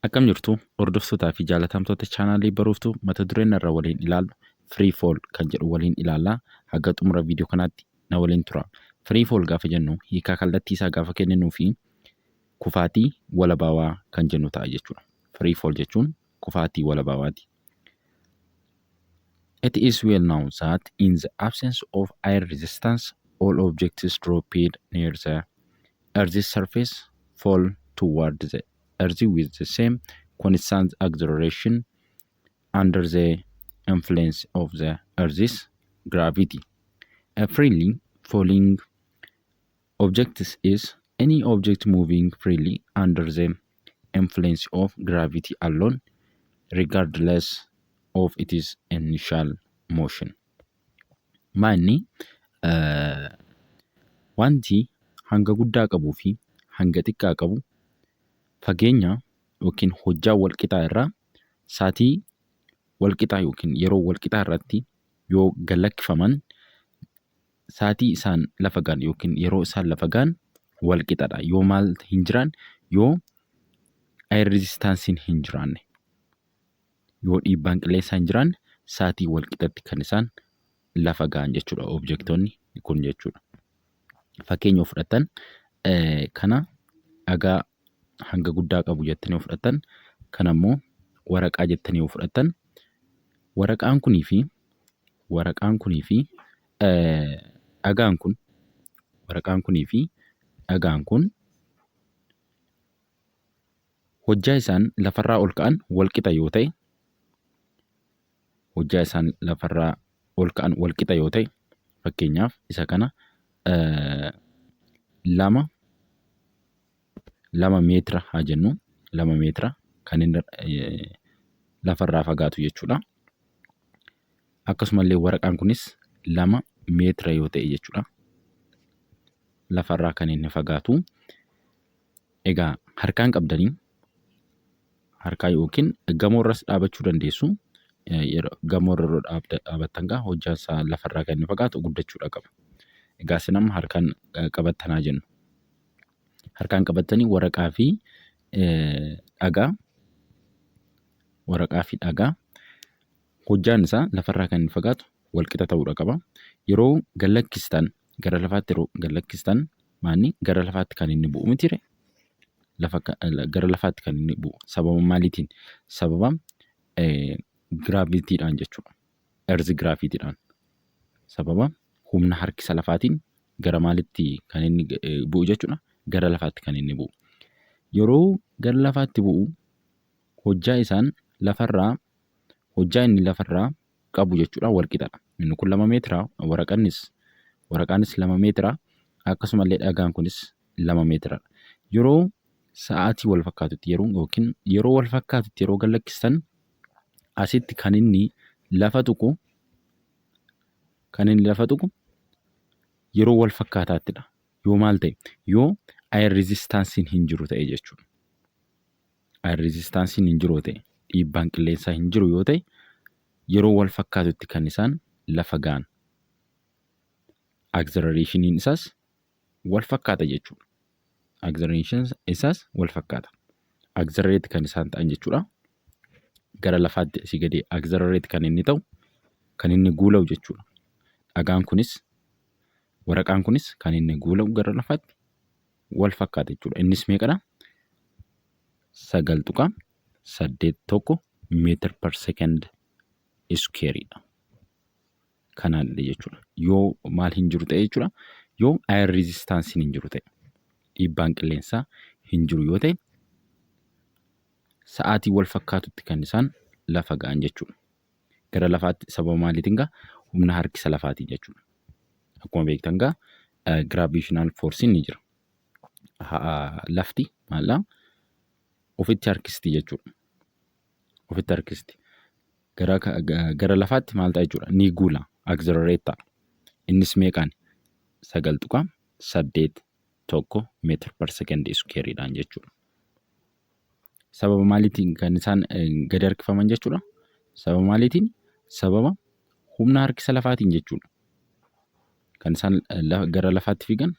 Akkam jirtu hordoftoota fi jaalatamtoota chaanaalii baruuftuu mata dureen irra waliin ilaallu Free Fall kan jedhu waliin ilaallaa haga xumura viidiyoo kanaatti na waliin tura. Free Fall gaafa jennu hiikaa kallattii isaa gaafa kenninu fi kufaatii walabaawaa kan jennu ta'a jechuudha. Free Fall jechuun kufaatii walabaawaati. It is well known that in the absence of air resistance, all objects dropped near the Earth's surface fall toward the Earth with the same constant acceleration under the influence of the Earth's gravity. A freely falling object is any object moving freely under the influence of gravity alone, regardless of its initial motion. Manni wanti hanga guddaa qabuu fi hanga xiqqaa qabu fageenya yookiin hojjaa walqixaa irraa saatii walqixaa yookiin yeroo walqixaa irratti yoo galakkifaman saatii isaan lafa gaan yookiin yeroo isaan lafa gaan walqixaadha. Yoo maal hin jiraan yoo air resistance hin jiraanne yoo dhiibbaan qilleensaa hin jiraanne saatii walqixatti kan isaan lafa gaan jechuudha objektoonni kun jechuudha. Fakkeenya fudhatan kana dhagaa hanga guddaa qabu jettanii fudhatan kana immoo waraqaa jettanii fudhatan waraqaan kunii fi dhagaan kun waraqaan kunii fi dhagaan kun hojjaa isaan lafarraa ol ka'an walqixa yoo ta'e hojjaa isaan lafarraa ol ka'an walqixa yoo ta'e fakkeenyaaf isa kana 2 meetira haa jennu 2 meetira kan inni lafarraa fagaatu jechuudha. Akkasumallee waraqaan kunis 2 meetira yoo ta'e jechuudha. Lafarraa kan inni fagaatu. Egaa harkaan qabdanii harkaa yookiin gamoorras dhaabachuu dandeessu. Gamoorra dhaabattan gaa hojjaan isaa lafarraa kan inni fagaatu guddachuudha qaba. Egaa isin amma harkaan qabattanaa jennu. Harkaan qabattanii waraqaa fi dhagaa hojjaan isaa lafarraa kan inni fagaatu walqixa ta'uudha qaba. Yeroo gallakkistan gara lafaatti yeroo gallakkistan maanni gara lafaatti kan inni bu'u miti ree? Gara lafaatti kan inni bu'u sababa maaliitiin? Sababa giraavitiidhaan jechuudha. Earth giraavitiidhaan. Sababa humna harkisa lafaatiin gara maalitti kan inni bu'u jechuudha? Gara lafaatti kan inni bu'u. Yeroo gara lafaatti bu'u hojjaa inni lafarraa qabu jechuudha walqixadha. Inni kun 2 meetira waraqaanis 2 meetira akkasumallee dhagaan kunis 2 meetira. Yeroo sa'aatii wal fakkaatutti yeroo wal fakkaatutti yeroo gallakkistan asitti kan inni lafa tuqu yeroo wal fakkaataattidha. Yoo maal ta'e yoo air resistance hin jiru ta'e jechuudha. Air resistance hin jiru ta'e dhiibbaan qilleensaa hin jiru yoo ta'e yeroo wal fakkaatutti kan isaan lafa gaan. Accelerationin isaas wal fakkaata jechuudha. Acceleration isaas wal fakkaata. Accelerate kan isaan ta'an jechuudha. Gara lafaatti asii gadi accelerate kan inni ta'u kan inni guula'u jechuudha. Dhagaan kunis waraqaan kunis kan inni guula'u gara lafaatti wal fakkaata jechuudha. Innis meeqadha? 9.81 meetir per second square'idha. Kanaanidha jechuudha. Yoo maal hin jiru ta'e jechuudha. Yoo air resistance hin jiru ta'e dhiibbaan qilleensaa hin jiru yoo ta'e sa'aatii wal fakkaatutti kan isaan lafa ga'an jechuudha. Gara lafaatti sababa maaliitiin gaa humna harkisa lafaatiin jechuudha. Akkuma beektan gaa gravitational force ni jira. Lafti maallaa ofitti harkisti jechuudha. Ofitti harkisti. Gara lafaatti maal ta'a jechuudha. Ni guula accelerate ta'a. Innis meeqaan 9.81 meetir per second square'idhaan jechuudha. Sababa maaliitiin kan isaan gadi harkifaman jechuudha. Sababa maaliitiin? Sababa humna harkisa lafaatiin jechuudha. Kan isaan gara lafaatti fiigan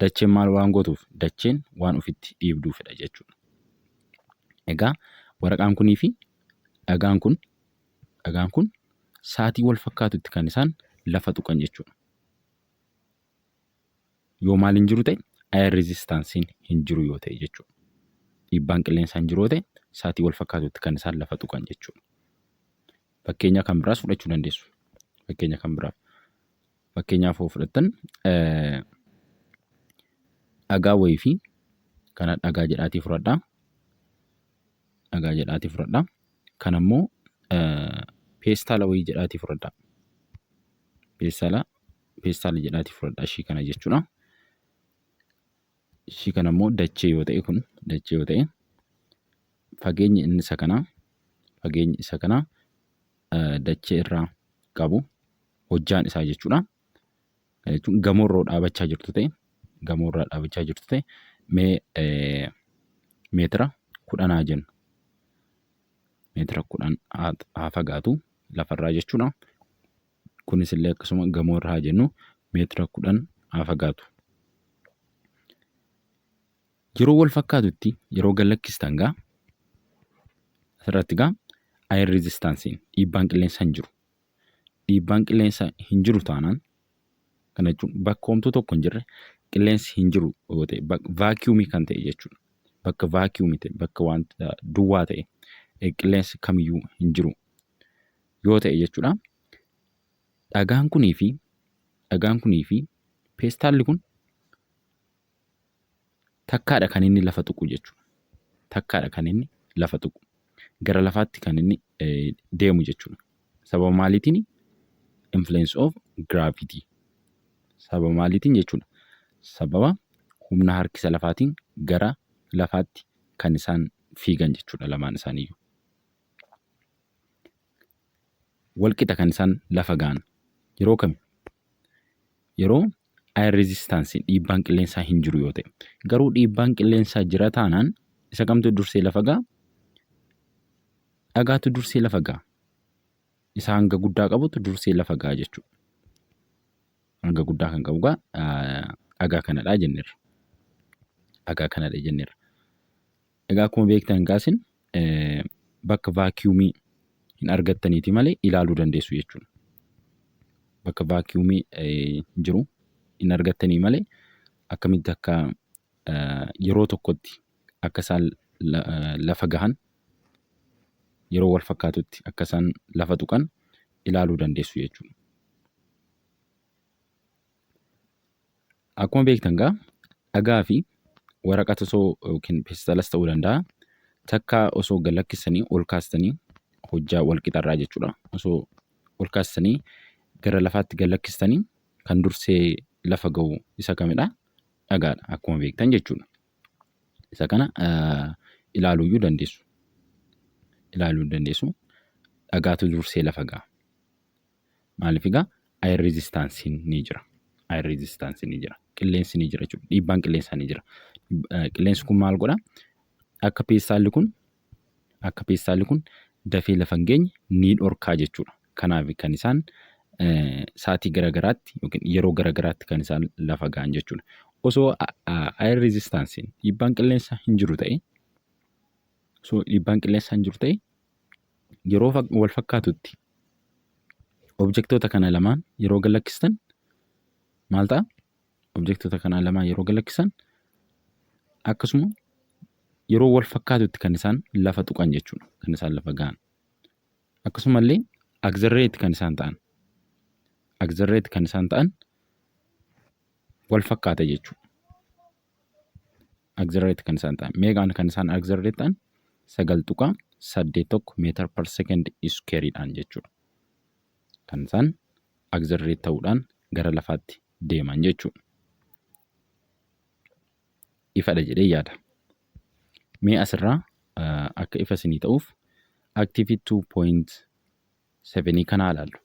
dacheen maal waan gootuuf dacheen waan ofitti dhiibduufidha jechuudha. Egaa waraqaan kunii fi dhagaan kun sa'aatii wal fakkaatutti kan isaan lafa tuqan jechuudha. Yoo maal hin jiru ta'e air resistance hin jiru yoo ta'e jechuudha. Dhiibbaan qilleensaa hin jiru yoo ta'e sa'aatii wal fakkaatutti kan isaan lafa tuqan jechuudha. Fakkeenya kan biraas fudhachuu dandeessu. Fakkeenyaaf yoo fudhattan dhagaa wayii fi kana dhagaa jedhaatii fudhadhaa. Kan ammoo peestaala wayii jedhaatii fudhadhaa. Peestaala jedhaatii fudhadhaa ishii kana jechuudha. Ishii kana ammoo dachee yoo ta'e fageenyi isa kanaa dachee irraa qabu hojjaan isaa jechuudha. Kana jechuun gamoorraa dhaabachaa jirtu ta'e meetira 10 haa jennu. Meetira 10 haa fagaatu lafarraa jechuudha. Kunis illee akkasuma gamoorraa haa jennu meetira 10 haa fagaatu. Yeroo wal fakkaatutti yeroo gad lakkistan asirratti air resistance dhiibbaan qilleensaa hin jiru. Dhiibbaan qilleensaa hin jiru taanaan kana jechuun bakka homtuu tokko hin jirre qilleensi hin jiru yoo ta'e vaakiyuumii kan ta'e jechuudha. Bakka vaakiyuumii ta'e bakka wanta duwwaa ta'e qilleensi kamiyyuu hin jiru yoo ta'e jechuudha. Dhagaan kunii fi peestaalli kun takkaadha kan inni lafa tuqu jechuudha. Gara lafaatti kan inni deemu jechuudha. Sababa maaliitiin? Influence of gravity. Sababa maaliitiin jechuudha? Sababa humna harkisa lafaatiin gara lafaatti kan isaan fiigan jechuudha lamaan isaaniiyyuu. Walqixa kan isaan lafa ga'an yeroo kami? Yeroo air resistance dhiibbaan qilleensaa hin jiru yoo ta'e. Garuu dhiibbaan qilleensaa jira taanaan isa kamtu dursee lafa ga'a? Dhagaatu dursee lafa ga'a. Isa hanga guddaa qabutu dursee lafa ga'a jechuudha. Hanga guddaa kan qabu dhagaa kanadha jenneerra. Egaa akkuma beektan kaasin bakka vaakiyuumii hin argattaniiti malee ilaaluu dandeessu jechuudha. Bakka vaakiyuumii jiru hin argattanii malee akkamitti akka yeroo tokkotti akka isaan lafa gahan yeroo wal fakkaatutti akka isaan lafa tuqan ilaaluu dandeessu jechuudha. Akkuma beektan dhagaa fi waraqata osoo yookiin peestaalas ta'uu danda'a. Takka osoo gad lakkisanii ol kaastanii hojjaa wal qixarraa jechuudha. Osoo ol kaastanii gara lafaatti gad lakkistanii kan dursee lafa ga'u isa kamidha? Dhagaadha akkuma beektan jechuudha. Isa kana ilaaluu dandeessu. Dhagaatu dursee lafa ga'a. Maaliif air resistance ni jira. Qilleensi ni jira jechuudha. Dhiibbaan qilleensaa ni jira. Qilleensi kun maal godha? Akka peestaalli kun dafee lafa hin geenye ni dhorkaa jechuudha. Kanaaf kan isaan sa'aatii garagaraatti yookiin yeroo garagaraatti kan isaan lafa ga'an jechuudha. Osoo air resistance dhiibbaan qilleensaa hin jiru ta'e yeroo wal fakkaatutti objektoota kana lamaan yeroo gad lakkistan maal ta'a? Objektoota kana lamaan yeroo gad lakkisan akkasuma yeroo wal fakkaatutti kan isaan lafa tuqan jechuudha. Kan isaan lafa ga'an. Akkasumallee accelerate kan isaan ta'an wal fakkaata jechuudha. Accelerate kan isaan ta'an meeqaan kan isaan accelerate ta'an 9.81 meetira per second square'dhaan jechuudha. Kan isaan accelerate ta'uudhaan gara lafaatti deeman jechuudha. Ifadha jedhee yaada. Mee asirraa akka ifa isinii ta'uuf activity 2.7 kana ilaallu.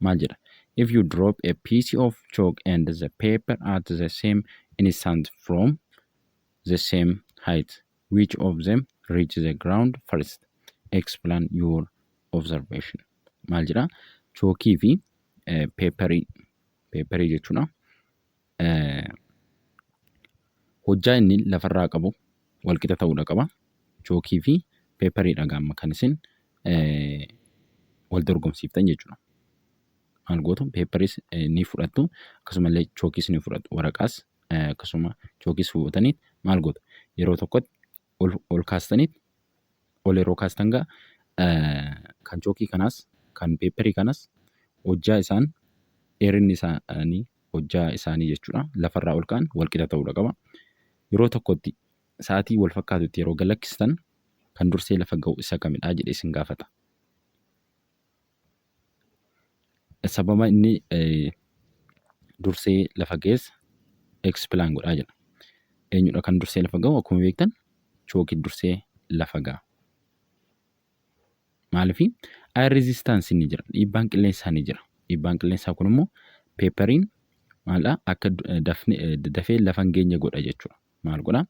Maal jedha? If you drop a piece of chalk and the paper at the same instant from the same height, which of them reach the ground first? Explain your observation. Maal jedha? Chookii fi peeparii jechuudha. Hojjaa inni lafarraa qabu walqixa ta'uudha qaba. Chookii fi peepariidha gamma kan isin wal dorgomsiiftan jechuudha. Maal gootu peeparis ni fudhattu akkasumallee chookis ni fudhattu waraqaas akkasuma chookis fuutanii maal gootu yeroo tokkotti ol kaastaniit ol yeroo kaastan gaa kan chookii kanaas kan peeparii kanas hojjaa isaan dheerinni isaanii hojjaa isaanii jechuudha lafarraa ol ka'an wal qixa ta'uu qaba. Yeroo tokkotti sa'aatii wal fakkaatutti yeroo galakkistan kan dursee lafa ga'u isa kamidhaa jedhee isin gaafata. Sababa inni dursee lafa geessa explain godhaa jedha. Eenyudha kan dursee lafa ga'u akkuma beektan chookii dursee lafa ga'a. Maaliif air resistance ni jira, dhiibbaan qilleensaa ni jira. Dhiibbaan qilleensaa kun immoo peepariin maala akka dafee lafa hin geenye godha jechuudha. Maal godha?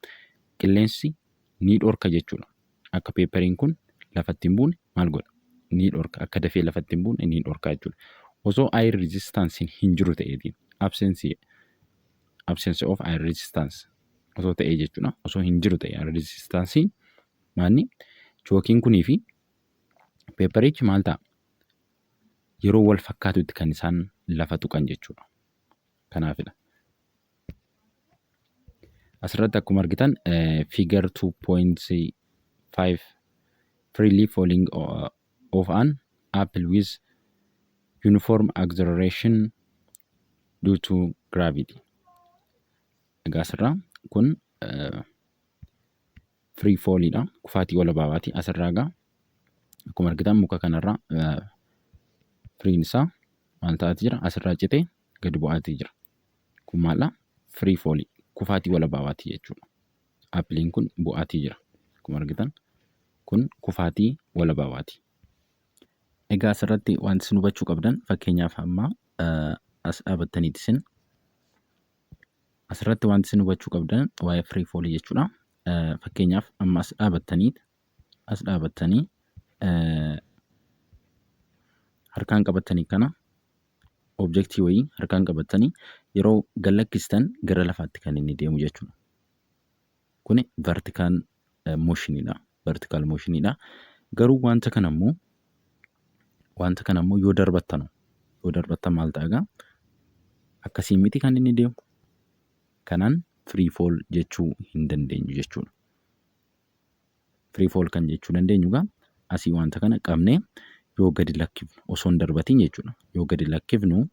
Qilleensi ni dhorka jechuudha. Akka peepariin kun lafatti hin buune maal godha? Ni dhorka. Akka dafee lafatti hin buune ni dhorka jechuudha. Osoo air resistance hin jiru ta'eetiin absence of air resistance osoo ta'ee jechuudha. Osoo hin jiru ta'e air resistance maanni chookiin kunii fi peeparichi maal ta'a? Yeroo wal fakkaatutti kan isaan lafa tuqan jechuudha. Kanaafidha. Asirratti akkuma argitan figure 2.5 freely falling of an apple with uniform acceleration due to gravity. Egaa asirraa kun free fallidha. Kufaatii walabaabaati. Asirraa egaa akkuma argitan muka kanarraa firiin isaa maal ta'aati jira? Asirraa citee gadi bu'aatii jira. Kun maal? Free fall kufaatii walabaabaati jechuudha. Appiliin kun bu'aatii jira. Akkuma argitan kun kufaatii walabaabaati. Egaa asirratti wanti isin hubachuu qabdan fakkeenyaaf amma as dhaabattaniiti isin asirratti wanti isin hubachuu qabdan waa'ee free fall jechuudha. Fakkeenyaaf amma as dhaabattanii harkaan qabattanii kana objektii wayii harkaan qabattanii yeroo gallakkistan gara lafaatti kan inni deemu jechuudha. Kuni vertical motionidha. Vertical motionidha. Garuu wanta kana immoo yoo darbattan maal ta'a egaa? Akkasiin miti kan inni deemu. Kanaan free fall jechuu hin dandeenyu jechuudha. Free fall kan jechuu dandeenyu egaa asii wanta kana qabnee yoo gadi lakkifnu osoo hin darbatin jechuudha. Yoo gadi lakkifnu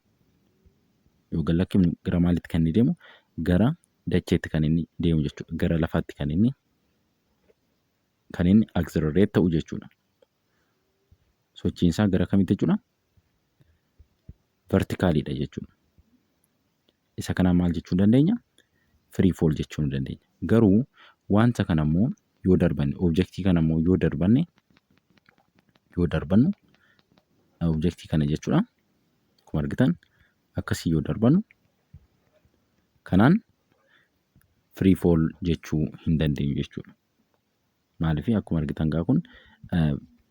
gara maalitti kan inni deemu? Gara dacheetti kan inni deemu jechuudha. Gara lafaatti kan inni accelerate ta'u jechuudha. Sochiin isaa gara kamitti jechuudha? Verticalidha jechuudha. Isa kana maal jechuu dandeenya? Free fall jechuu dandeenya. Garuu wanta kana immoo yoo darbanne objektii kana immoo yoo darbannu objektii kana jechuudha. Akkuma argitan akkasii yoo darbannu kanaan free fall jechuu hin dandeenyu jechuudha. Maaliif akkuma argitan gaa kun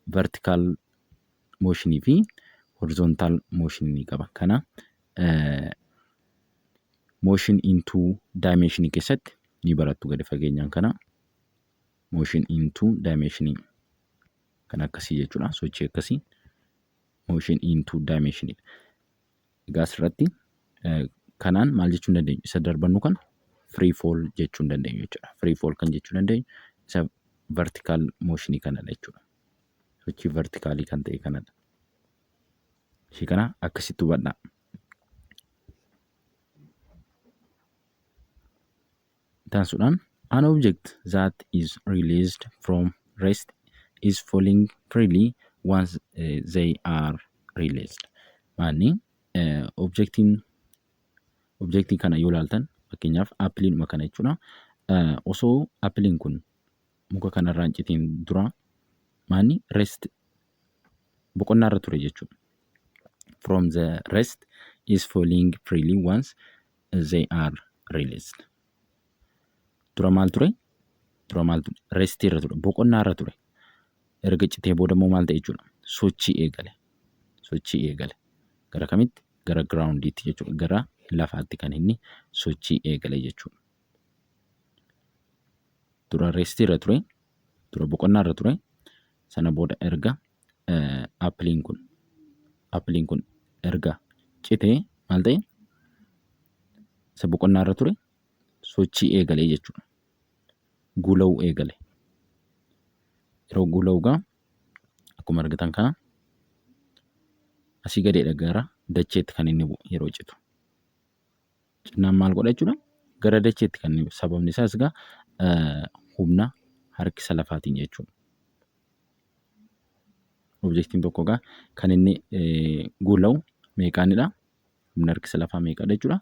vertical motion fi horizontal motion ni qaba. Kana motion into dimension keessatti ni barattu gadi fageenyaan kana motion into dimension kan akkasii jechuudha. Sochii akkasii motion into dimension. Egaa asirratti kanaan maal jechuu dandeenyu? Isa darbannu kan free fall jechuu dandeenyu jechuudha. Free fall kan jechuu dandeenyu isa vertical motion kanadha jechuudha. Sochii verticalii kan ta'e kanadha. Ishii kana akkasitti hubadhaa. Taasisuudhaan an object that is released from rest is falling freely once they are released. Maanni objektii kana yoo ilaaltan fakkeenyaaf appiliinuma kana jechuudha. Osoo appiliin kun muka kanarraa hin citiin dura maanni rest boqonnaa irra ture jechuudha. From the rest is falling freely once they are released. Dura maal ture? Restii irra ture. Boqonnaa irra ture. Erga citee booda immoo maal ta'e jechuudha? Sochii eegale. Gara kamitti? Gara groundiitti jechuudha. Gara lafaatti kan inni sochii eegale jechuudha. Dura restii irra ture. Dura boqonnaa irra ture. Sana booda erga appiliin kun erga citee maal ta'e isa boqonnaa irra ture sochii eegalee jechuudha. Guula'uu eegale. Yeroo guula'u gaa akkuma argitan kana asii gadeedha gara dacheetti kan inni bu'u yeroo citu. Cinnaan maal godha jechuudha? Gara dacheetti kan inni bu'u. Sababni isaas gaa humna harkisa lafaatiin jechuudha. Objektiin tokko gaa kan inni guula'u meeqaanidha? Humna harkisa lafaa meeqadha jechuudha?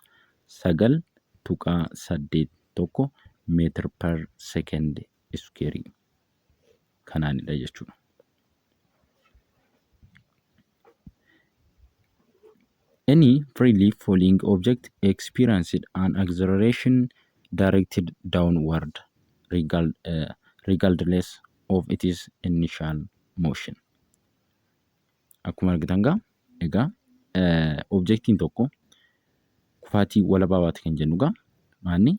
9.81 meetir per sekeend iskuweerii kanaanidha jechuudha. Any freely falling object experienced an acceleration directed downward regardless of its initial motion. Akkuma argitan gaa egaa objektiin tokko kufaatii walabaabaati kan jennu gaa maanni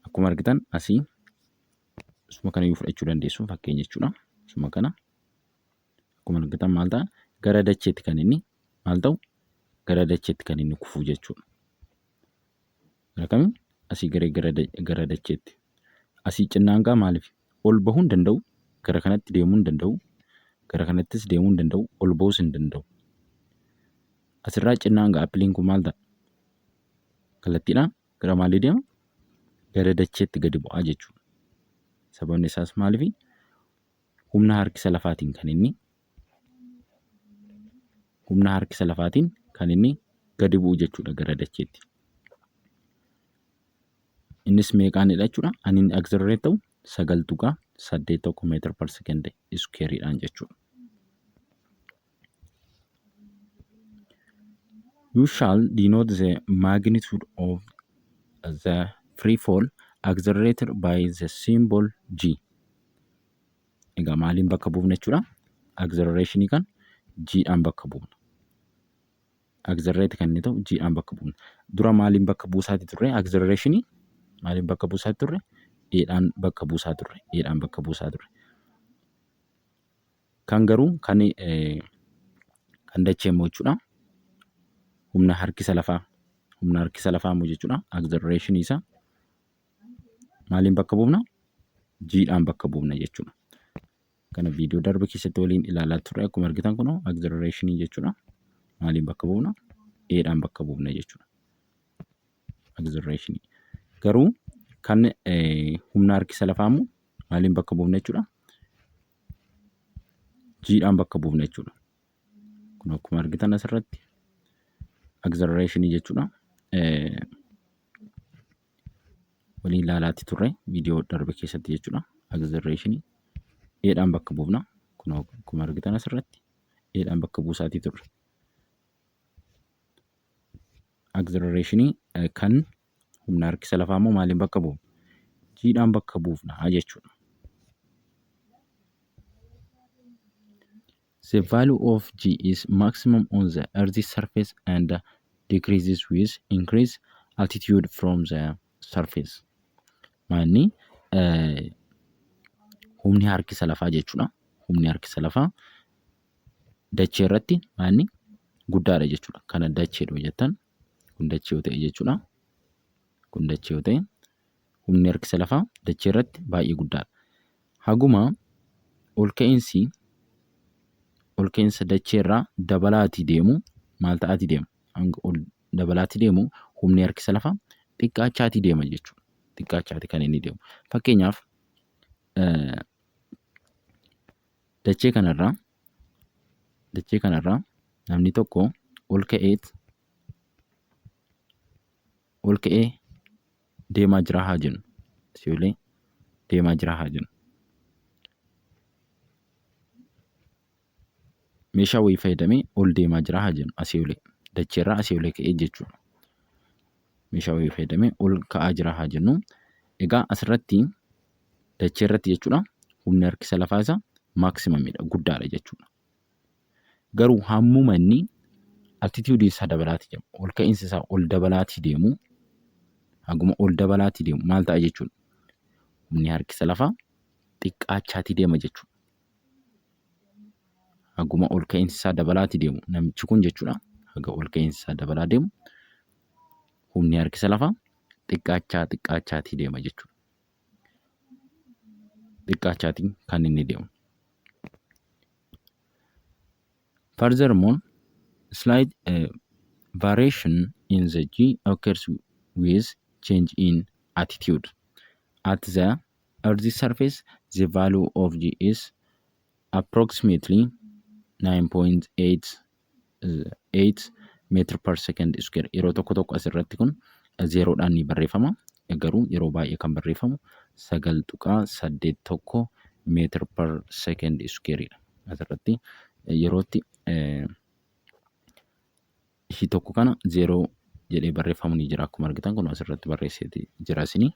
akkuma argitan asii suma kana iyyuu fudhachuu dandeessu fakkeenya jechuudha. Suma kana akkuma argitan maal ta'a gara dacheetti kan inni maal ta'u gara dacheetti kan inni kufuu jechuudha. Gara kamiin asii gara dacheetti. Asii cinnaan gaa maaliif ol bahuu hin danda'u, gara kanatti deemuu hin danda'u, gara kanattis deemuu hin danda'u, ol bahuus hin danda'u. Asirraa cinnaan gaa appiliin kun maal ta'a? Kallattiidhaan gara maalii deema? Gara dacheetti gadi bu'aa jechuudha. Sababni isaas maaliif? Humna harkisa lafaatiin kan inni gadi bu'u jechuudha gara dacheetti. Innis meeqaanidha jechuudha? Ani inni accelerate ta'u 9.81 meetir per sekeend iskuweeriidhaan jechuudha. You shall denote the magnitude of the free fall accelerated by the symbol G. Egaa maaliin bakka buufna jechuudha? Accelerationii kan G'dhaan bakka buufna. Accelerate kan inni ta'u G'dhaan bakka buufna. Dura maaliin bakka buusaati turre? Accelerationii maaliin bakka buusaati turre? Eedhaan bakka buusaa turre. Kan garuu kan dachee immoo jechuudha. Humna harkisa lafaa immoo jechuudha. Accelerationii isaa maaliin bakka buufna? G'dhaan bakka buufna jechuudha. Kana viidiyoo darbe keessatti waliin ilaalaa turre akkuma argitan kunoo accelerationii jechuudha. Maaliin bakka buufna? Eedhaan bakka buufna jechuudha. Accelerationii. Garuu kan humna harkisa lafaa immoo maaliin bakka buufna jechuudha? G'dhaan bakka buufna jechuudha. Kun akkuma argitan asirratti accelerationii jechuudha. Waliin ilaalaatti turre viidiyoo darbe keessatti jechuudha. Accelerationii eedhaan bakka buufna. Kun akkuma argitan asirratti eedhaan bakka buusaatii turre. Accelerationii kan humna harkisa lafaa immoo maaliin bakka buufna? G'dhaan bakka buufna jechuudha. The value of G is maximum on the Earth's surface and decreases with increased altitude from the surface. Maanni humni harkisa lafaa jechuudha. Humni harkisa lafaa dachee irratti maanni guddaadha jechuudha. Kana dacheedha jettan kun dachee yoo ta'e jechuudha. Kun dachee yoo ta'e humni harkisa lafaa dachee irratti baay'ee guddaadha. Haguma ol ka'iinsa dachee irraa dabalaatii deemu maal ta'aatii deema? Hanga ol dabalaatii deemu humni harkisa lafaa xiqqaachaatii deema jechuudha. Xiqqaachaatii kan inni deemu. Fakkeenyaaf dachee kanarraa namni tokko ol ka'ee deemaa jira haa jennu. Asii deemaa jira haa jennu. Meeshaa wayii fayyadamee ol deemaa jira haa jennu. Dacheerraa asii olee ka'ee jechuudha. Meeshaa wayii fayyadamee ol ka'aa jira haa jennu. Egaa asirratti dachee irratti jechuudha humni harkisa lafaa isaa maaksimaamiidha, guddaadha jechuudha. Garuu hammuma inni altituudii isaa dabalaatii deemu, ol ka'iinsa isaa ol dabalaatii deemu, haguma ol dabalaatii deemu maal ta'a jechuudha? Humni harkisa lafaa xiqqaachaatii deema jechuudha. Haguma ol ka'iinsi isaa dabalaatii deemu namichi kun jechuudha. Haga ol ka'iinsi isaa dabalaa deemu humni harkisa lafaa xiqqaachaatii deema jechuudha. Xiqqaachaatiin kan inni deemu. Furthermore, slight variation in the G occurs with change in attitude. At the Earth's surface, the value of G is approximately 9.8 meter per second square. Yeroo tokko asirratti kun zeeroodhaan ni barreeffama. Garuu yeroo baay'ee kan barreeffamu 9.81 meter per second squareidha. Asirratti yerootti ishii tokko kana zeeroo jedhee barreeffamu ni jira. Akkuma argitan kun asirratti barreessee jira isinii.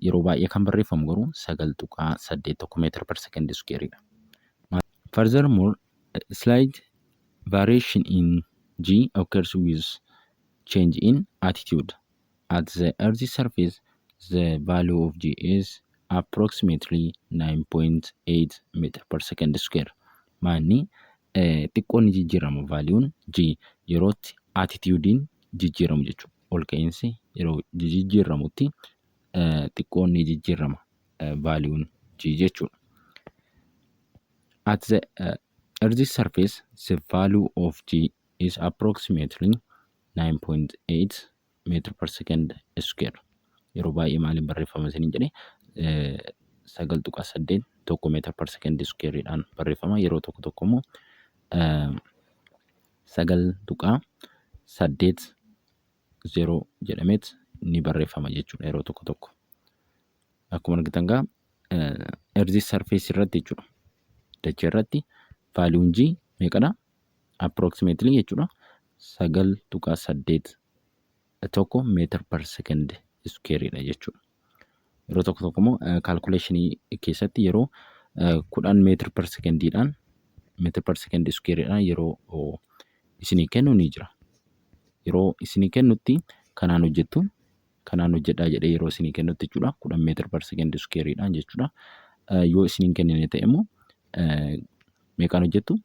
Yeroo baay'ee kan barreeffamu garuu 9.81 meter per second squareidha. Furthermore, slight variation in G occurs with change in attitude. At the Earth's surface, the value of G is approximately 9.8 meter per second square. Maanni xiqqoon ni jijjiirama vaaliyuun G yerootti attitudein jijjiiramu jechuudha. Ol ka'iinsi yeroo jijjiiramutti xiqqoon ni jijjiirama vaaliyuun G jechuudha. At the Earth's surface, the value of G is approximately 9.8 meter per second square. Yeroo baay'ee maaliin barreeffama isin jedhee 9.8 tokko meter per second squareidhaan barreeffama. Yeroo tokko immoo 9.80 jedhameet ni barreeffama jechuudha yeroo tokko. Akkuma argitan gaa Earth's surface irratti jechuudha. Dachee irratti vaaliyuun G meeqadha? Approximately jechuudha 9.8 tokko meter per second squareidha jechuudha. Yeroo tokko immoo calculationii keessatti yeroo 10 meter per secondiidhaan meter per second squareidhaan yeroo isinii kennu ni jira. Yeroo isinii kennutti kanaan hojjettu kanaan hojjedhaa jedhee yeroo isinii kennutti jechuudha 10 meter per second squareidhaan jechuudha. Yoo isinii kennine ta'e immoo meeqaan hojjettu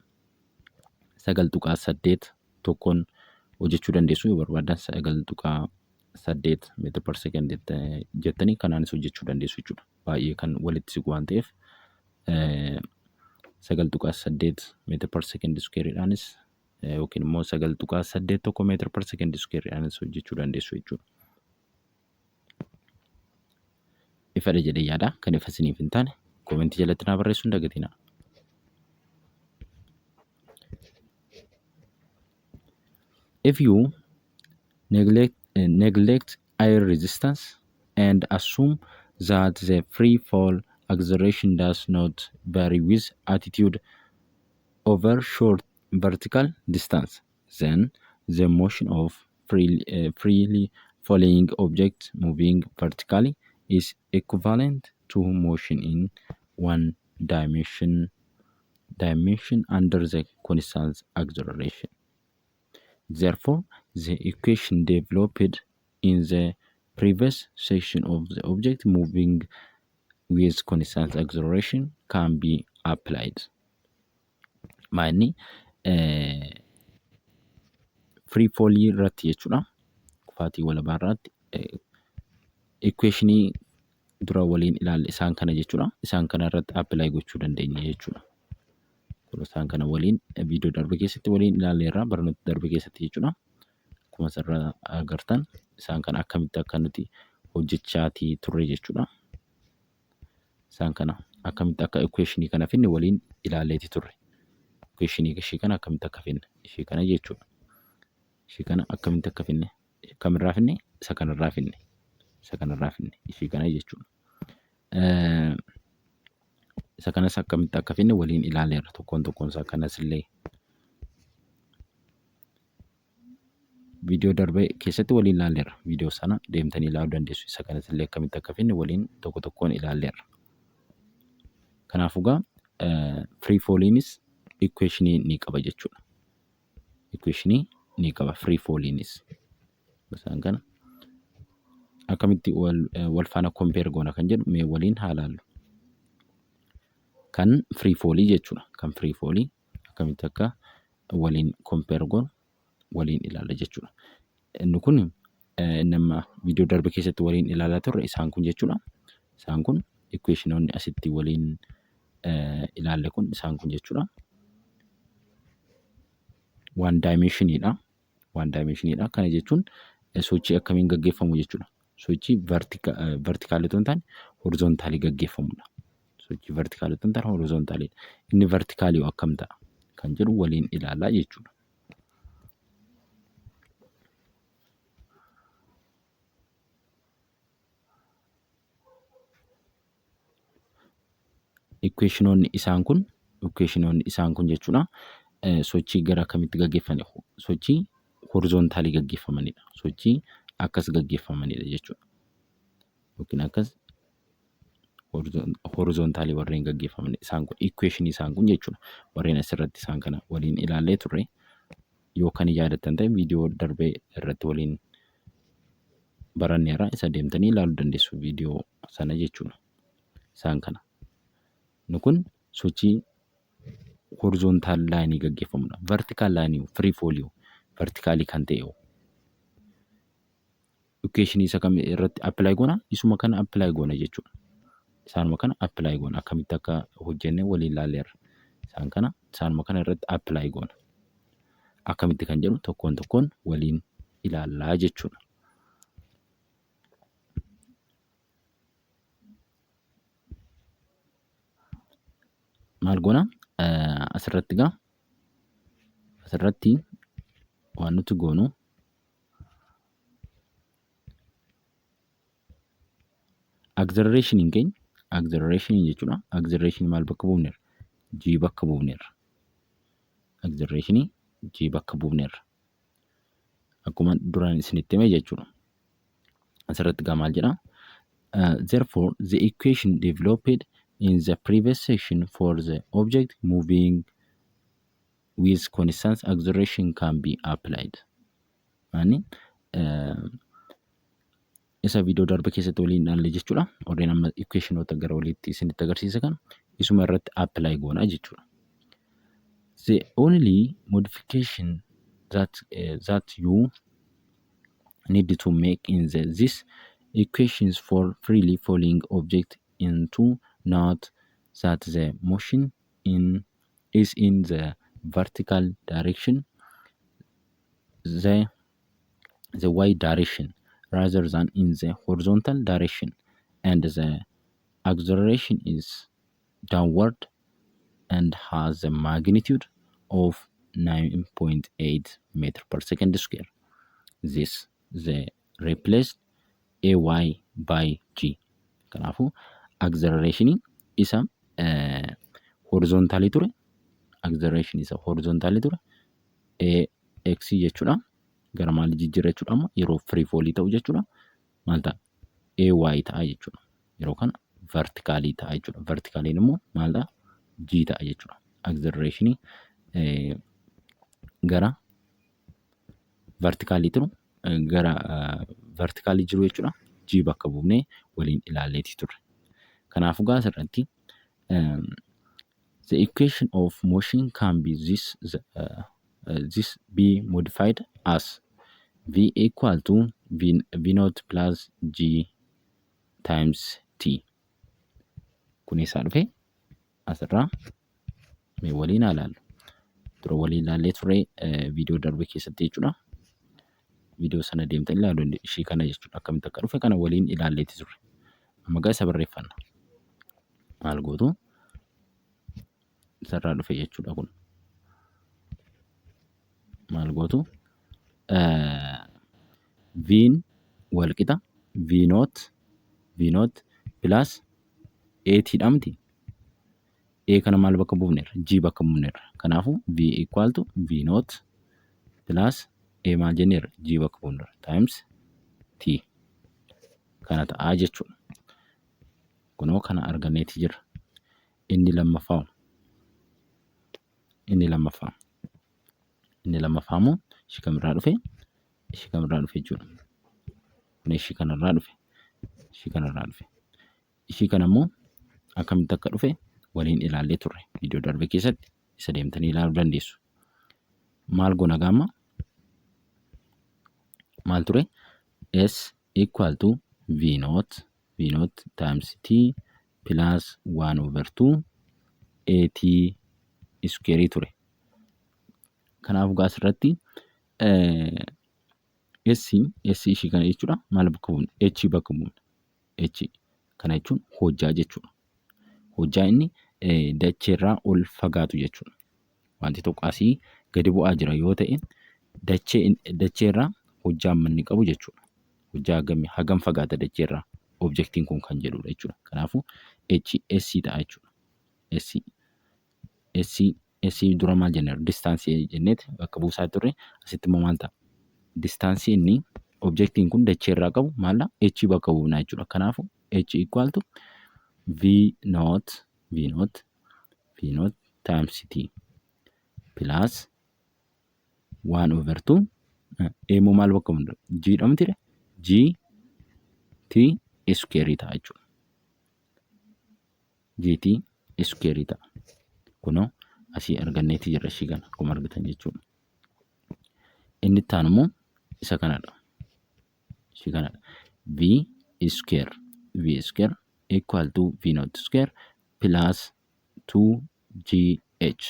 9.8 tokkoon hojjechuu dandeessu yoo barbaadan 9.8 meter per second jettanii kanaanis hojjechuu dandeessu jechuudha. Baay'ee kan walitti siqu waan ta'eef 9.8 meter per second squareidhaanis yookiin immoo 9.8 tokko meter per second squareidhaanis hojjechuu dandeessu jechuudha. Ifadha jedhee yaada kan ifa isiniif hin taane koomentii jalatti naa barreessuu hin dagatinaa. If you neglect air resistance and assume that the free fall acceleration does not vary with attitude over short vertical distance, then the motion of freely falling object moving vertically is equivalent to motion in one dimension under the constant acceleration. Therefore, the equation developed in the previous section of the object moving with constant acceleration can be applied. Maanni free fall irratti jechuudha. Kufaatii walabaa irratti equationii dura waliin ilaalle isaan kana jechuudha. Isaan kana irratti apply gochuu dandeenya jechuudha. Isaan kana waliin viidiyoo darbe keessatti waliin ilaalleerra barnoota darbe keessatti jechuudha. Akkuma asirraa agartan isaan kana akkamitti akka nuti hojjechaatii turre jechuudha. Isaan kana akkamitti akka equationii kana finne waliin ilaalleeti turre. Equationii ishii kana akkamitti akka finne ishii kana jechuudha. Ishii kana akkamitti akka finne kamirraa finne isa kanarraa finne ishii kana jechuudha. Isa kanas akkamitti akka finne waliin ilaalleerra tokkoon isaa kanas illee viidiyoo darbe keessatti waliin ilaalleerra. Viidiyoo sana deemtanii ilaaluu dandeessu. Isa kanas illee akkamitti akka finne waliin tokkoon ilaalleerra. Kanaafuu gaa free falliinis equationii ni qaba jechuudha. Equationii ni qaba free falliinis. Isaan kana akkamitti wal faana compare goona kan jedhu mee waliin haa ilaallu. kan free fallii jechuudha. Kan free fallii akkamitti akka waliin compare goonu waliin ilaalla jechuudha. Inni kun nama viidiyoo darbe keessatti waliin ilaalaa turre isaan kun jechuudha. Isaan kun equationoonni asitti waliin ilaalle kun isaan kun jechuudha. One dimensionidha. One dimensionidha. Kana jechuun sochii akkamiin gaggeeffamu jechuudha. Sochii vertikaalii otoo hin taane horizontaalii gaggeeffamudha. Sochii vertikaalii otoo hin taane horizontaalii. Inni vertikaalii akkam ta'a kan jedhu waliin ilaalaa jechuudha. Equationoonni isaan kun jechuudha. Sochii gara akkamitti gaggeeffamani? Sochii horizontaalii gaggeeffamanidha. Sochii akkas gaggeeffamanidha jechuudha. Yookiin akkas horizontaalii warreen gaggeeffamanidha. Isaan kun equation isaan kun jechuudha. Warreen asirratti isaan kana waliin ilaallee turre yoo kan yaadattan ta'e viidiyoo darbee irratti waliin baranneerra isa deemtanii ilaaluu dandeessu viidiyoo sana jechuudha. Isaan kana. Inni kun sochii horizontaal laayinii gaggeeffamudha. Vertikaal laayinii free fallii vertikaalii kan ta'e equation isa kam irratti apply goona? Isuma kana apply goona jechuudha. Isaanuma kana apply goona. Akkamitti akka hojjenne waliin ilaalleerra. Isaanuma kana irratti apply goona. Akkamitti kan jedhu tokkoon tokkoon waliin ilaallaa jechuudha. Maal goona? Asirratti waan nuti goonu acceleration jechuudha. Acceleration maal bakka buufneerra? G bakka buufneerra. Acceleration G bakka buufneerra. Akkuma duraan isinitti hime jechuudha. Asirratti maal jedha? Therefore, the equation developed in the previous section for the object moving with constant acceleration can be applied. Isa viidiyoo darbe keessatti waliin ilaalle jechuudha. Warreen amma equationoota gara walitti isinitti agarsiisa kan isuma irratti apply goona jechuudha. The only modification that you need to make in this equations for freely falling object into note that the motion is in the vertical direction, the y direction, rather than in the horizontal direction, and the acceleration is downward and has a magnitude of 9.8 meter per second square. This the replaced ay by g. Kanaafu acceleration isa horizontaalii ture. Acceleration isa horizontaalii ture. X jechuudha. Gara maal jijjiirra jechuudha amma yeroo free fall ta'u jechuudha. Maal ta'a? Ay ta'a jechuudha. Yeroo kana vertikaalii ta'a jechuudha. Vertikaaliin immoo maal ta'a? G ta'a jechuudha. Acceleration gara vertikaalii turu gara vertikaalii jiru jechuudha. G bakka buufnee waliin ilaalleeti turre. Kanaafuu gaas irratti the equation of motion can be this be modified as v equal to v naught plus g times t. Kun isaa dhufe asirraa mee waliin ilaallu. Dura waliin ilaallee turre viidiyoo darbe keessatti jechuudha. Viidiyoo sana deemtanii ilaaluu ishii kana jechuudha. Akkamitti akka dhufe kana waliin ilaalleeti turre. Amma gaa isa barreeffanna. Maal gootu? Isarraa dhufe jechuudha kun. Maal gootu? V'n wal qixa v naught plus at dhamti. A kana maal bakka buufneerra? G bakka buufneerra. Kanaafuu v equal to v naught plus A maal jenneerra? G bakka buufneerra times t. Kana ta'a jechuudha. Kunoo kana arganneeti jira. Inni lammaffaa immoo ishii kamirraa dhufe? Ishii kamirraa dhufe jechuudha. Kun ishii kanarraa dhufe. Ishii kana immoo akkamitti akka dhufe? waliin ilaallee turre viidiyoo darbe keessatti isa deemtanii ilaaluu dandeessu. Maal goona gaama? Maal ture? S equal to V naught times T plus 1/2 AT square ture. Kanaaf gaas irratti S ishii kana jechuudha. Maal bakka bu'uun? H bakka bu'uun. H kana jechuun hojjaa jechuudha. Hojjaa inni dacheerraa ol fagaatu jechuudha. Wanti tokko asii gadi bu'aa jira yoo ta'e dacheerraa hojjaa manni qabu jechuudha. Hojjaa hagam fagaata dacheerraa objektiin kun kan jedhudha jechuudha. Kanaafuu S ta'a jechuudha. S dura maal jenna? Distaansii jenneeti bakka buusaa turre. Asitti immoo maal ta'a? Distaansii inni objektiin kun dacheerraa qabu maalla? H bakka bu'uunaa jechuudha. Kanaafuu H equal to V naught times T plus 1/2 immoo maal bakka bu'uudha? G dhamtire? G T square ta'a jechuudha. G T square ta'a. Kunoo asii arganneeti jirra ishii kana akkuma argitan jechuudha. Inni itti aanu immoo isa kanadha. Ishii kanadha. V square equal to V naught square plus 2GH.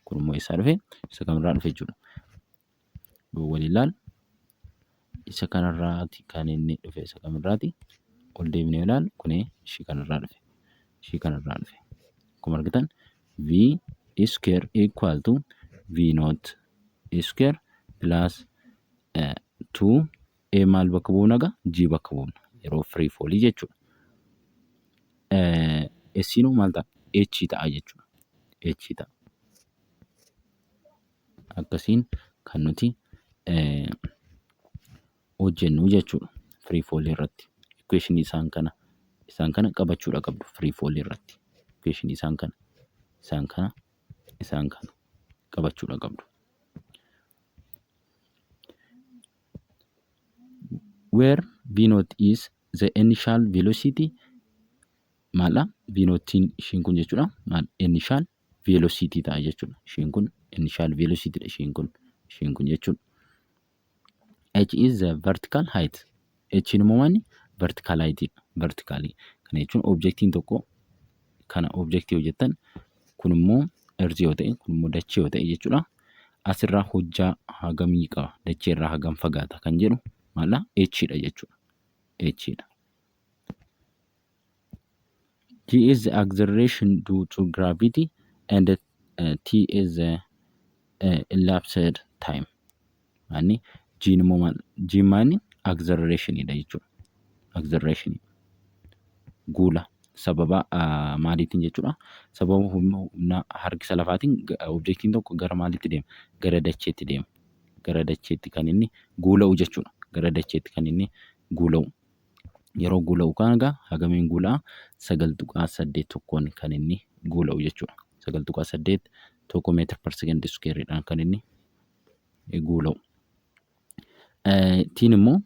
Kun immoo isaa dhufe isa kamirraa dhufe jechuudha. Wal ilaal isa kanarraati kan inni dhufe isa kamirraati? Ol deemnee ilaal kun ishii kanarraa dhufe. Ishii kanarraa dhufe. Akkuma argitan V square equal to V naught square plus 2 maal bakka bu'uun agaa? G bakka bu'uun yeroo free fall jechuudha. Sinuu maal ta'a? H ta'a jechuudha. H ta'a. Akkasiin kan nuti hojjennu jechuudha free fall irratti. Equation isaan kana qabachuudha qabdu free fall irratti. Equation isaan kana qabachuudha qabdu. Where V naught is the initial velocity maala V naughtiin ishiin kun jechuudha. Maal initial velocity ta'a jechuudha. Ishiin kun initial velocity dha ishiin kun jechuudha. H is the vertical height. H immoo maali? Vertical height dha. Vertically. Kana jechuun objektiin tokko kana objektii hojjettan kun immoo earth yoo ta'e kun immoo dachee yoo ta'e jechuudha. Asirraa hojjaa hagamii qaba? Dacheerraa hagam fagaata kan jedhu maala? H dha jechuudha. H dha. G is the acceleration due to gravity and T is the elapsed time. Ani G immoo maal? G maali? Acceleration dha jechuudha. Acceleration guula sababa maaliitiin jechuudha. Sababa humna harkisa lafaatiin objektiin tokko gara maaliitti deema? Gara dacheetti deema. Gara dacheetti kan inni guula'u jechuudha. Gara dacheetti kan inni guula'u. Yeroo guula'u kan egaa hagamiin guula'a? 9.8 tokkoon kan inni guula'u jechuudha. 9.8 tokko meetira per second square dhaan kan inni guula'u. Tiin immoo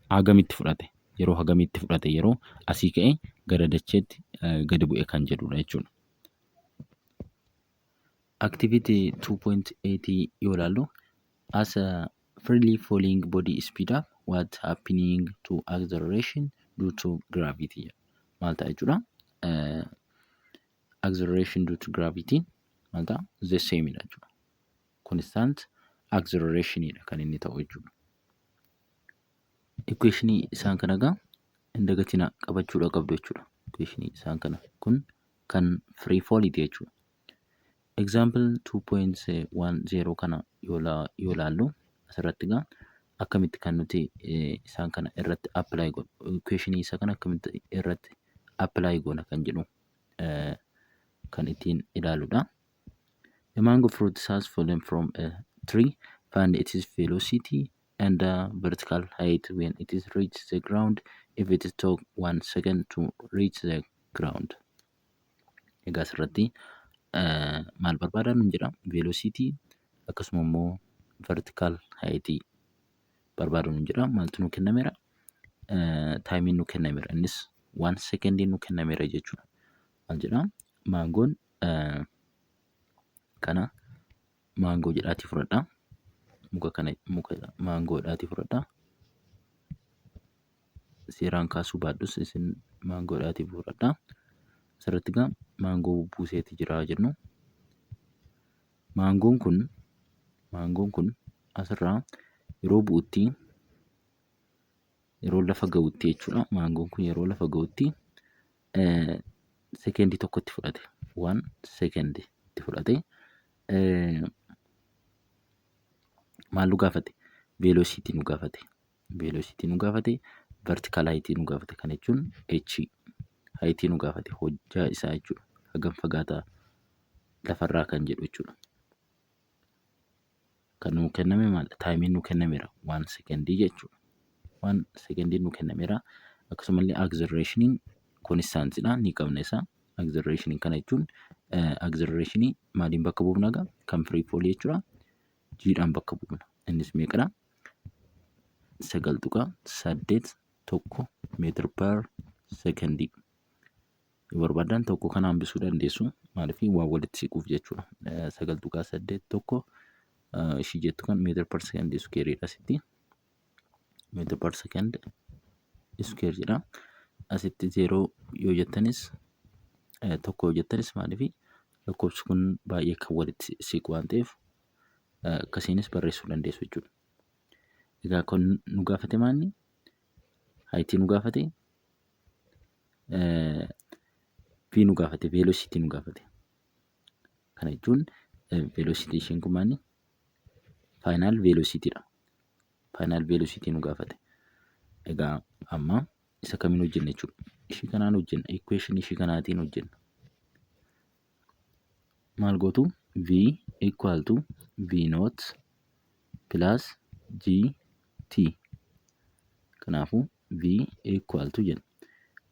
hagamitti fudhate? Yeroo hagamitti fudhate? Yeroo asii ka'ee gara dacheetti gadi bu'e kan jedhudha jechuudha. Activity 2.8 yoo ilaallu as a freely falling body speed up what happening to acceleration due to gravity. Maal ta'a jechuudha? Acceleration due to gravity maal ta'a? The same dha jechuudha. Constant acceleration dha kan inni ta'u jechuudha. Equation isaan kana egaa indagatina qabachuudha qabdu jechuudha. Equation isaan kana kun kan free fall jechuudha. Example 2.10 kana yoo ilaallu asirratti egaa akkamitti kan nuti isaan kana irratti apply goona? Equation isa kana akkamitti irratti apply goona kan jedhu kan ittiin ilaaludha. A mango fruit has fallen from a tree. Find its velocity and vertical height when it is reached the ground if it took 1 second to reach the ground. Egaa asirratti maal barbaadan nun jedha? Velocity akkasuma immoo vertical height barbaadan nun jedha. Maaltu nu kennameera? Taayimiin nu kennameera. Innis 1 second nu kennameera jechuudha. Maal jedha? maangoon kana maangoo jedhaatii fudhadhaa. Muka maangoodhaatii fudhadhaa. Seeraan kaasuu baadhus isin maangoodhaatii fudhadhaa. Asirratti egaa maangoo buuseeti jira jennu. Maangoon kun asirraa yeroo bu'utti, yeroo lafa ga'utti jechuudha. Maangoon kun yeroo lafa ga'utti sekendii tokkotti fudhate. 1 second itti fudhate. Maal nu gaafate? Velocity nu gaafate. Velocity nu gaafate. Vertical height nu gaafate. Kana jechuun h height nu gaafate. Hojjaa isaa jechuudha. Hagam fagaataa lafarraa kan jedhu jechuudha. Kan nu kenname maal? Taayimiin nu kennameera. 1 secondii jechuudha. 1 secondii nu kennameera. Akkasumallee acceleration constantidha. Ni qabna isaa. Acceleration kana jechuun acceleration maaliin bakka buufna egaa? Kan free fall jechuudha. G'dhaan bakka buufna. Innis meeqadha? 9.81 meetira per secondii. Yoo barbaadan tokko kana hambisuu dandeessu. Maaliif waan walitti siquuf jechuudha. 9.81 ishii jettu kan meetira per secondii squareedha asitti. Meetira per second square jedha. Asitti 0 yoo jettanis tokko yoo jettanis maaliif lakkoofsi kun baay'ee kan walitti siqu waan ta'eef akkasiinis barreessuu dandeessu jechuudha. Egaa kan nu gaafate maalni? Height nu gaafate. V nu gaafate. Velocity nu gaafate. Kana jechuun velocity isheen kun maalni? Final velocity dha. Final velocity nu gaafate. Egaa amma isa kamiin hojjenna jechuudha. Ishii kanaan hojjenna. Equation ishii kanaatiin hojjenna. Maal gootu? V equal to V naught plus GT. Kanaafuu V equal to jenna.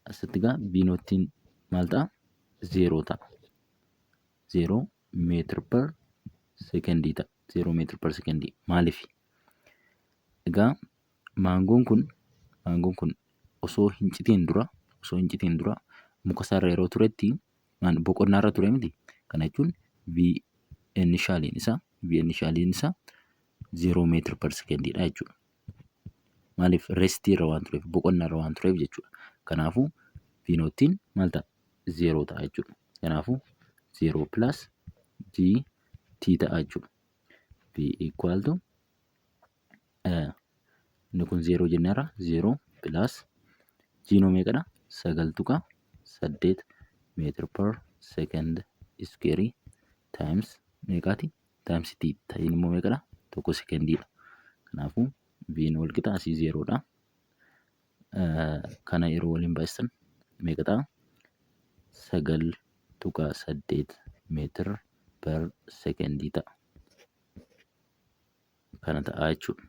Asitti egaa V naughttiin maal ta'a? 0 ta'a. 0 meetira per secondii ta'a. 0 meetira per secondii. Maaliif? Egaa maangoon kun osoo hin citiin dura muka isaarra yeroo turetti boqonnaarra ture miti. Kana jechuun V initialiin isaa 0 meetira per secondiidha jechuudha. Maaliif? Restii irra waan tureef, boqonnaarra waan tureef jechuudha. Kanaafuu V naughttiin maal ta'a? 0 ta'a jechuudha. Kanaafuu 0 plus GT ta'a jechuudha. V equal to inni kun 0 jenneerra 0 plus G noo meeqadha? 9.8 meetira per second square times meeqaati? Times T. Ta'in immoo meeqadha? 1 secondiidha. Kanaafuu V'n wal qixa asii 0dha. Kana yeroo waliin baay'isan meeqa ta'a? 9.8 meetira per secondii ta'a. Kana ta'a jechuudha.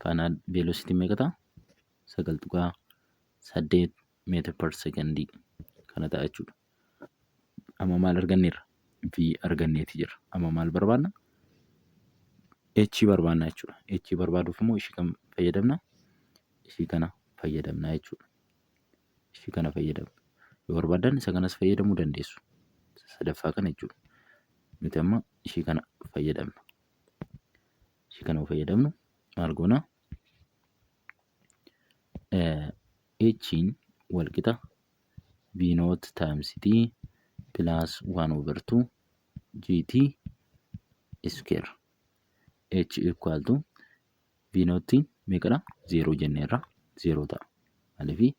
Final velocity meeqa ta'a? 9.8 meetira per secondii. Kana ta'a jechuudha. Amma maal arganneerra? V arganneeti jira. Amma maal barbaadna? H barbaadna jechuudha. H barbaaduuf immoo ishii kam fayyadamna? Ishii kana fayyadamna jechuudha. Ishii kana fayyadamna. Yoo barbaadan isa kanas fayyadamuu dandeessu. Sadaffaa kana jechuudha. Nuti amma ishii kana fayyadamna. Ishii kana fayyadamnu maal goona? H'n wal qixa V naught times T plus 1/2 GT square. H equal to V naughttiin meeqadha? 0 jenneerra 0 ta'a. Maaliif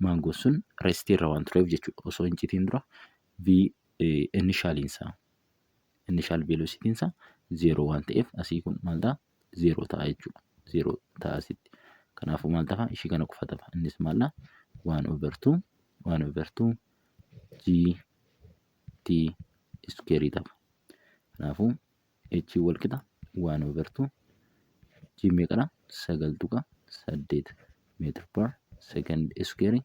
maangoon sun restii irra waan tureef jechuudha. Osoo hin citiin dura V initial velocity isaa 0 waan ta'eef asii kun maal ta'a? 0 ta'a jechuudha. 0 ta'a asitti. Kanaafuu maal ta'a? Ishii kana qofa ta'a. Innis maal? 1/2 GT square ta'a. Kanaafuu H wal qixa 1/2 G meeqadha? 9.8 meetira per second square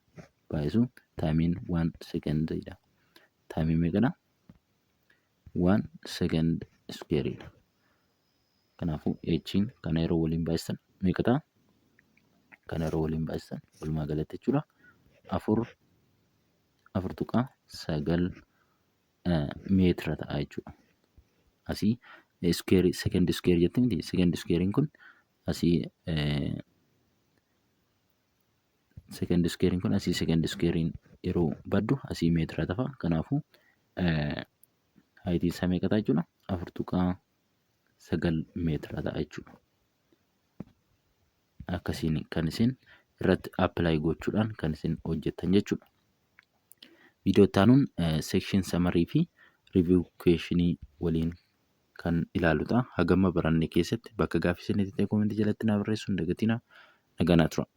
baay'isu taayimiin 1 secondidha. Taayimiin meeqadha? 1 second squareidha. Kanaafuu H'n kana yeroo waliin baay'isan meeqa ta'a? Kana yeroo waliin baay'isan walumaa galatti jechuudha 4 4.9 meetira ta'a jechuudha. Asii iskeerii sekendi iskeerii jetti miti. Sekendi iskeeriin kun asii sekendi iskeeriin kun asii sekendi iskeeriin yeroo baddu asii meetira ta'a. Kanaafuu haayitiin isaa meeqa ta'a jechuudha? 4.9 meetira ta'a jechuudha. Akkasiin kan isin irratti appilaayi gochuudhaan kan isin hojjettan jechuudha. Viidiyoo itti aanuun seekshin samarii fi riiviyuu kuweeshinii waliin kan ilaaludha. Hagamma baranne keessatti bakka gaaffii isinitti ta'e koomentii jalatti naa barreessuu hin dagatinaa. Nagaan haa turaa.